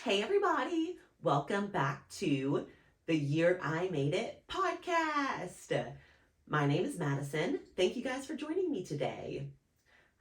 Hey everybody, welcome back to the Year I Made It podcast. My name is Madison. Thank you guys for joining me today.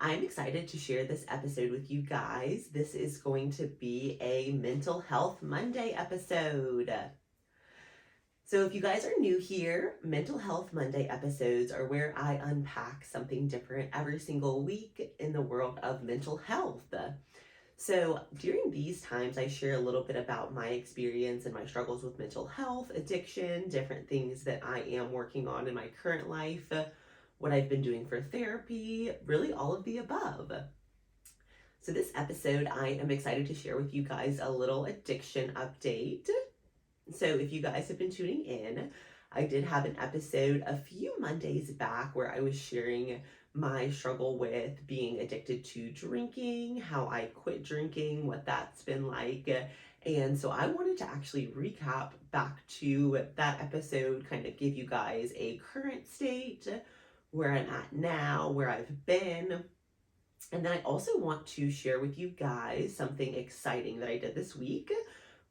I'm excited to share this episode with you guys. This is going to be a Mental Health Monday episode. So if you guys are new here, Mental Health Monday episodes are where I unpack something different every single week in the world of mental health. So during these times, I share a little bit about my experience and my struggles with mental health, addiction, different things that I am working on in my current life, what I've been doing for therapy, really all of the above. So this episode, I am excited to share with you guys a little addiction update. So if you guys have been tuning in, I did have an episode a few Mondays back where I was sharing my struggle with being addicted to drinking, how I quit drinking, what that's been like. And so I wanted to actually recap back to that episode, kind of give you guys a current state, where I'm at now, where I've been. And then I also want to share with you guys something exciting that I did this week,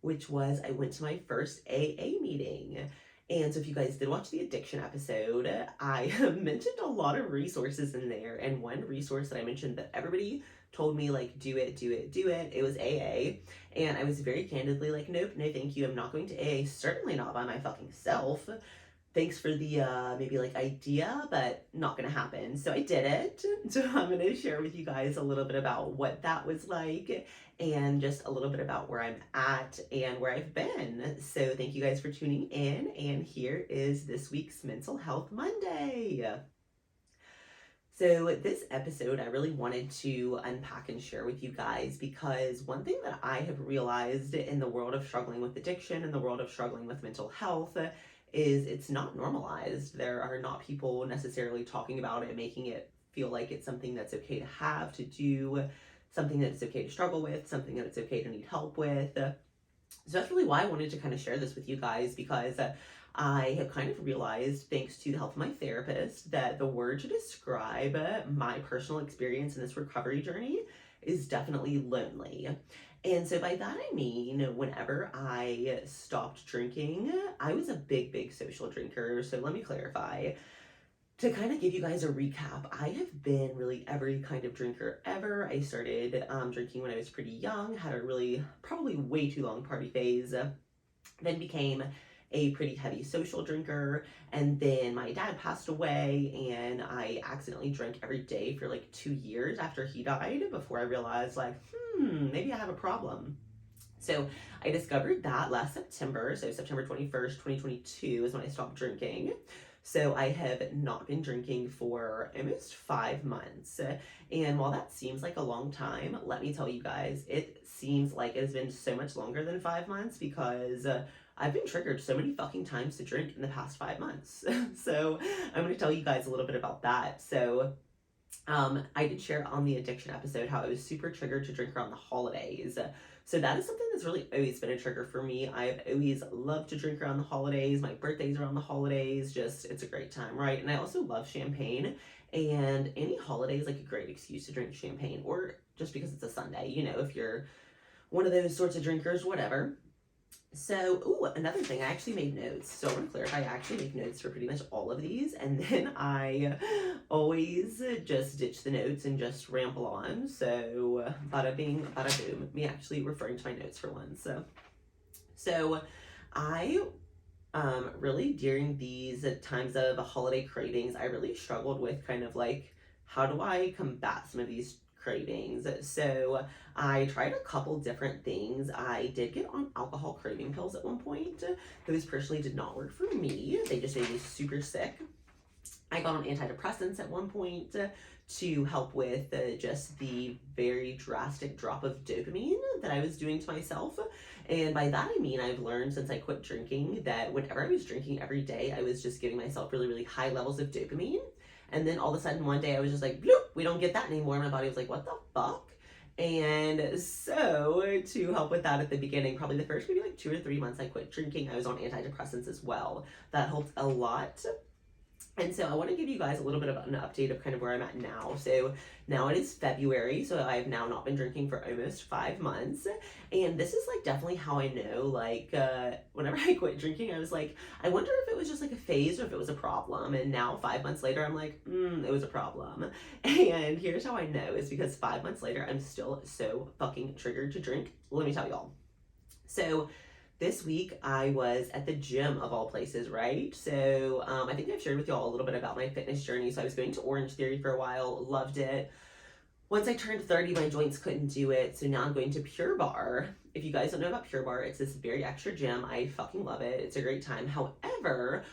which was I went to my first AA meeting. And so if you guys did watch the addiction episode, I mentioned a lot of resources in there. And one resource that I mentioned that everybody told me, like, do it, it was AA. And I was very candidly like, nope, no thank you, I'm not going to AA, certainly not by my fucking self. Thanks for the maybe like idea, but not gonna happen. So I did it. So I'm gonna share with you guys a little bit about what that was like and just a little bit about where I'm at and where I've been. So thank you guys for tuning in, and here is this week's Mental Health Monday. So this episode, I really wanted to unpack and share with you guys because one thing that I have realized in the world of struggling with addiction, in the world of struggling with mental health, is it's not normalized. There are not people necessarily talking about it, making it feel like it's something that's okay to have, to do, something that it's okay to struggle with, something that it's okay to need help with. So that's really why I wanted to kind of share this with you guys, because I have kind of realized, thanks to the help of my therapist, that the word to describe my personal experience in this recovery journey is definitely lonely. And so by that I mean, whenever I stopped drinking, I was a big social drinker. So let me clarify. To kind of give you guys a recap, I have been really every kind of drinker ever. I started drinking when I was pretty young, had a really, probably way too long party phase, then became a pretty heavy social drinker, and then my dad passed away and I accidentally drank every day for like 2 years after he died before I realized like, maybe I have a problem. So I discovered that last September, so September 21st, 2022 is when I stopped drinking. So I have not been drinking for almost 5 months. And while that seems like a long time, let me tell you guys, it seems like it has been so much longer than 5 months because I've been triggered so many fucking times to drink in the past 5 months. So I'm going to tell you guys a little bit about that. So I did share on the addiction episode how I was super triggered to drink around the holidays. So that is something that's really always been a trigger for me. I've always loved to drink around the holidays. My birthday's around the holidays. Just, it's a great time, right? And I also love champagne. And any holiday is like a great excuse to drink champagne, or just because it's a Sunday, if you're one of those sorts of drinkers, whatever. So, another thing, I actually made notes. So I want to clarify, I actually make notes for pretty much all of these, and then I always just ditch the notes and just ramble on. So, bada bing, bada boom. Me actually referring to my notes for once. So I really, during these times of holiday cravings, I really struggled with kind of like, how do I combat some of these cravings? So I tried a couple different things. I did get on alcohol craving pills at one point. Those personally did not work for me. They just made me super sick. I got on antidepressants at one point to help with just the very drastic drop of dopamine that I was doing to myself. And by that I mean, I've learned since I quit drinking that whenever I was drinking every day, I was just giving myself really high levels of dopamine. And then all of a sudden one day I was just like, bloop, we don't get that anymore. My body was like, what the fuck? And so to help with that at the beginning, probably the first maybe like 2 or 3 months I quit drinking, I was on antidepressants as well. That helped a lot. And so I want to give you guys a little bit of an update of kind of where I'm at now. So now it is February, so I've now not been drinking for almost 5 months. And this is like definitely how I know, like, whenever I quit drinking, I was like, I wonder if it was just like a phase or if it was a problem. And now 5 months later, I'm like, it was a problem. And here's how I know is because 5 months later, I'm still so fucking triggered to drink. Let me tell y'all. So this week I was at the gym of all places, right? So I think I've shared with y'all a little bit about my fitness journey. So I was going to Orange Theory for a while, loved it. Once I turned 30, my joints couldn't do it. So now I'm going to Pure Barre. If you guys don't know about Pure Barre, it's this very extra gym. I fucking love it. It's a great time. However,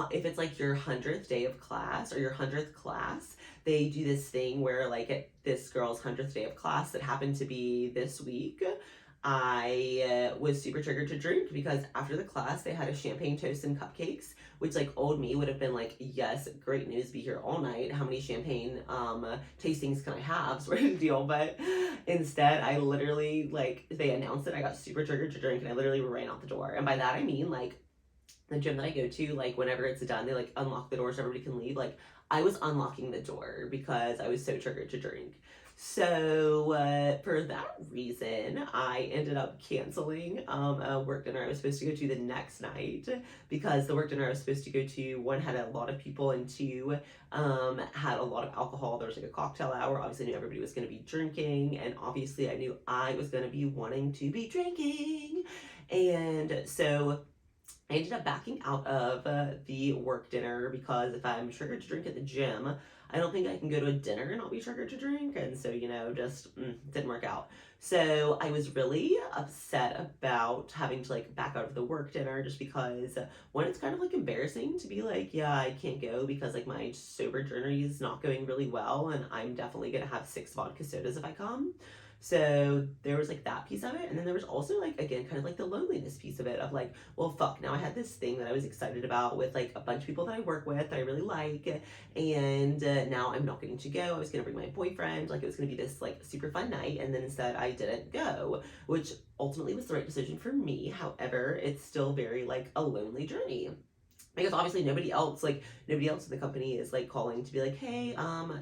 if it's like your 100th day of class or your 100th class, they do this thing where like at this girl's 100th day of class that happened to be this week, I was super triggered to drink because after the class they had a champagne toast and cupcakes, which like old me would have been like, yes, great news, be here all night. How many champagne tastings can I have? Sort of deal. But instead, I literally like they announced it. I got super triggered to drink, and I literally ran out the door. And by that I mean like the gym that I go to, like whenever it's done, they like unlock the door so everybody can leave. Like I was unlocking the door because I was so triggered to drink. So for that reason, I ended up canceling a work dinner I was supposed to go to the next night because the work dinner I was supposed to go to, one, had a lot of people, and two, had a lot of alcohol. There was like a cocktail hour. Obviously, I knew everybody was going to be drinking, and obviously, I knew I was going to be wanting to be drinking. And so I ended up backing out of the work dinner because if I'm triggered to drink at the gym, I don't think I can go to a dinner and I'll be triggered to drink. And so, just didn't work out. So I was really upset about having to like back out of the work dinner just because one, it's kind of like embarrassing to be like, yeah, I can't go because like my sober journey is not going really well and I'm definitely going to have 6 vodka sodas if I come. So there was like that piece of it. And then there was also like, again, kind of like the loneliness piece of it of like, well, fuck, now I had this thing that I was excited about with like a bunch of people that I work with that I really like. And now I'm not getting to go. I was going to bring my boyfriend. Like it was going to be this like super fun night. And then instead I didn't go, which ultimately was the right decision for me. However, it's still very like a lonely journey because obviously nobody else in the company is like calling to be like, hey,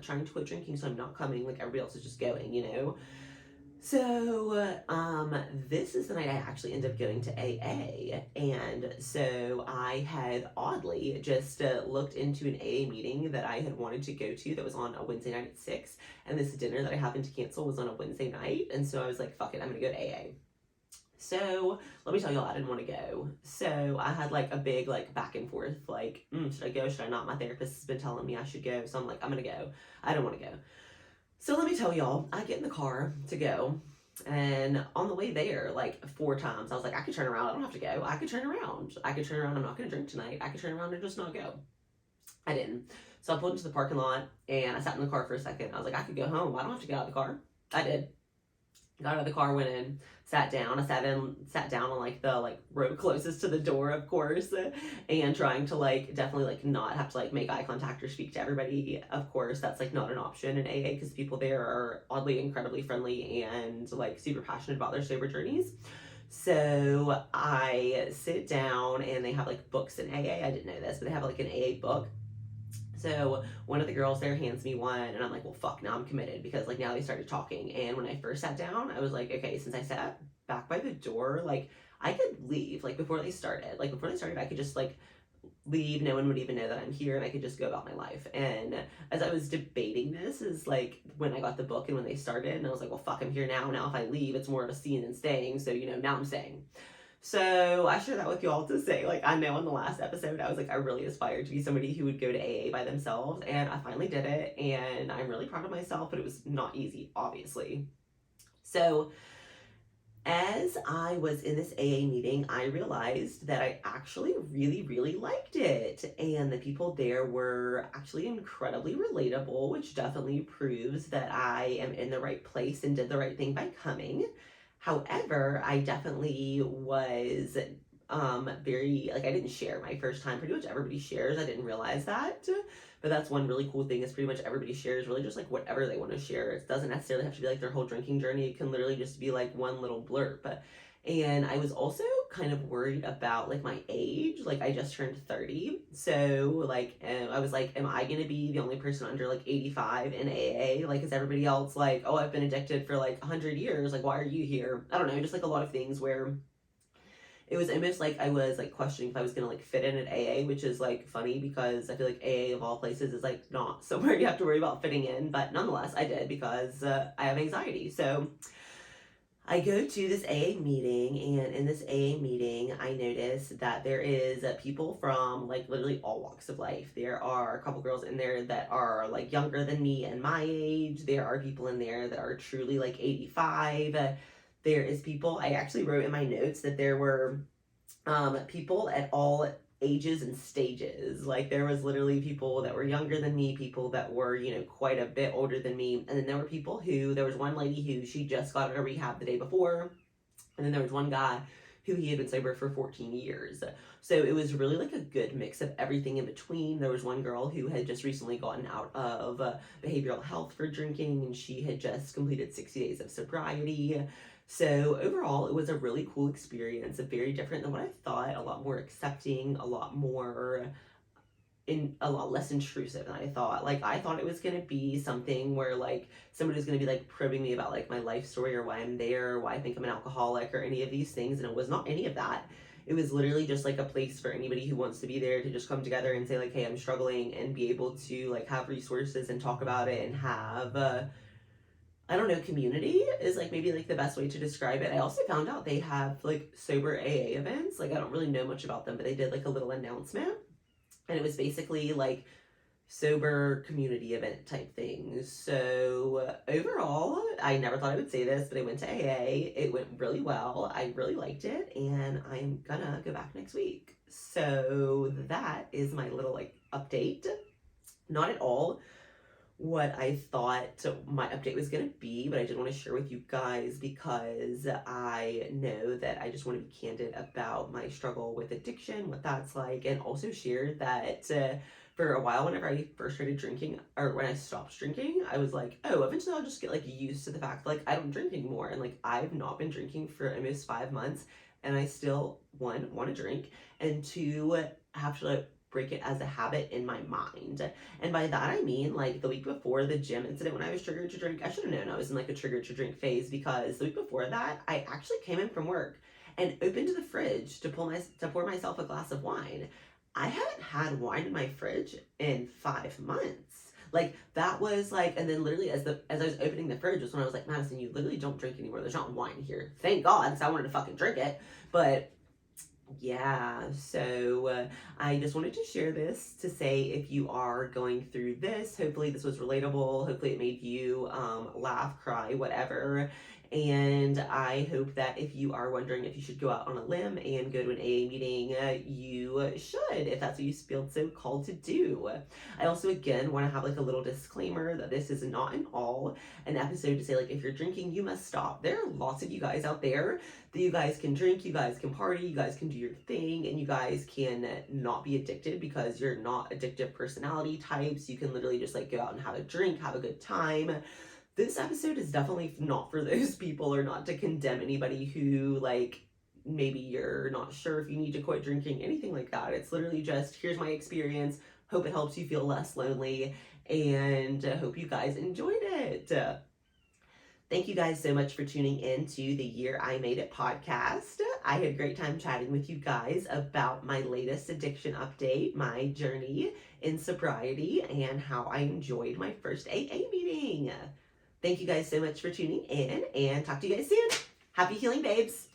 trying to quit drinking, so I'm not coming. Like everybody else is just going. So, this is the night I actually ended up going to AA. And so I had oddly just looked into an AA meeting that I had wanted to go to that was on a Wednesday night at 6. And this dinner that I happened to cancel was on a Wednesday night. And so I was like, fuck it, I'm going to go to AA. So let me tell y'all, I didn't want to go. So I had like a big like back and forth, like, should I go? Should I not? My therapist has been telling me I should go. So I'm like, I'm going to go. I don't want to go. So let me tell y'all, I get in the car to go, and on the way there, like 4 times, I was like, I could turn around. I don't have to go. I could turn around. I could turn around. I'm not going to drink tonight. I could turn around and just not go. I didn't. So I pulled into the parking lot, and I sat in the car for a second. I was like, I could go home. I don't have to get out of the car. I did. Got out of the car, went in, sat down. I sat down on like the like row closest to the door, of course, and trying to like definitely like not have to like make eye contact or speak to everybody. Of course, that's like not an option in AA because people there are oddly incredibly friendly and like super passionate about their sober journeys. So I sit down and they have like books in AA. I didn't know this, but they have like an AA book. So one of the girls there hands me one, and I'm like, well, fuck, now I'm committed because like now they started talking. And when I first sat down, I was like, okay, since I sat back by the door, like I could leave like before they started. Like before they started, I could just like leave. No one would even know that I'm here, and I could just go about my life. And as I was debating this, is like when I got the book and when they started, and I was like, well, fuck, I'm here now. Now if I leave, it's more of a scene than staying. So now I'm staying. So I share that with y'all to say, like, I know in the last episode, I was like, I really aspired to be somebody who would go to AA by themselves, and I finally did it, and I'm really proud of myself, but it was not easy, obviously. So as I was in this AA meeting, I realized that I actually really, really liked it, and the people there were actually incredibly relatable, which definitely proves that I am in the right place and did the right thing by coming. However, I definitely was very like I didn't share my first time. Pretty much everybody shares. I didn't realize that. But that's one really cool thing is pretty much everybody shares really just like whatever they want to share. It doesn't necessarily have to be like their whole drinking journey. It can literally just be like one little blurb. And I was also kind of worried about like my age. Like I just turned 30. So like I was like, am I gonna be the only person under like 85 in AA? Like is everybody else like, oh, I've been addicted for like 100 years. Like why are you here? I don't know, just like a lot of things where it was almost like I was like questioning if I was gonna like fit in at AA, which is like funny because I feel like AA of all places is like not somewhere you have to worry about fitting in, but nonetheless I did because I have anxiety. So I go to this AA meeting, and in this AA meeting, I notice that there is people from like literally all walks of life. There are a couple girls in there that are like younger than me and my age. There are people in there that are truly like 85. There is people, I actually wrote in my notes that there were people at all ages and stages. Like there was literally people that were younger than me, people that were, you know, quite a bit older than me. And then there were people who, there was one lady who she just got out of rehab the day before. And then there was one guy who he had been sober for 14 years. So it was really like a good mix of everything in between. There was one girl who had just recently gotten out of behavioral health for drinking, and she had just completed 60 days of sobriety. So overall, it was a really cool experience, very different than what I thought, a lot more accepting, a lot more a lot less intrusive than I thought. Like I thought it was gonna be something where like somebody was gonna be like probing me about like my life story or why I'm there, or why I think I'm an alcoholic or any of these things, and it was not any of that. It was literally just like a place for anybody who wants to be there to just come together and say like, hey, I'm struggling, and be able to like have resources and talk about it and have I don't know, community is like maybe like the best way to describe it. I also found out they have like sober AA events. Like I don't really know much about them, but they did like a little announcement, and it was basically like sober community event type things. So overall, I never thought I would say this, but I went to AA. It went really well. I really liked it, and I'm gonna go back next week. So that is my little like update. Not at all what I thought my update was going to be, but I did want to share with you guys because I know that I just want to be candid about my struggle with addiction, what that's like, and also share that for a while, whenever I first started drinking, or when I stopped drinking, I was like, oh, eventually I'll just get like used to the fact like I don't drink anymore. And like I've not been drinking for almost 5 months, and I still, one, want to drink, and two, have to like break it as a habit in my mind. And by that I mean like the week before the gym incident when I was triggered to drink, I should have known I was in like a triggered to drink phase, because the week before that I actually came in from work and opened the fridge to pour myself a glass of wine. I haven't had wine in my fridge in 5 months. Like that was like, and then literally as I was opening the fridge was when I was like, Madison, you literally don't drink anymore. There's not wine here. Thank God, because I wanted to fucking drink it. But yeah, so I just wanted to share this to say if you are going through this, hopefully this was relatable. Hopefully it made you laugh, cry, whatever. And I hope that if you are wondering if you should go out on a limb and go to an AA meeting, you should, if that's what you feel so called to do. I also, again, want to have like a little disclaimer that this is not at all an episode to say like, if you're drinking, you must stop. There are lots of you guys out there that you guys can drink, you guys can party, you guys can do your thing, and you guys can not be addicted because you're not addictive personality types. You can literally just like go out and have a drink, have a good time. This episode is definitely not for those people, or not to condemn anybody who like maybe you're not sure if you need to quit drinking, anything like that. It's literally just, here's my experience, hope it helps you feel less lonely, and hope you guys enjoyed it. Thank you guys so much for tuning in to the Year I Made It podcast. I had a great time chatting with you guys about my latest addiction update, my journey in sobriety, and how I enjoyed my first AA meeting. Thank you guys so much for tuning in, and talk to you guys soon. Happy healing, babes.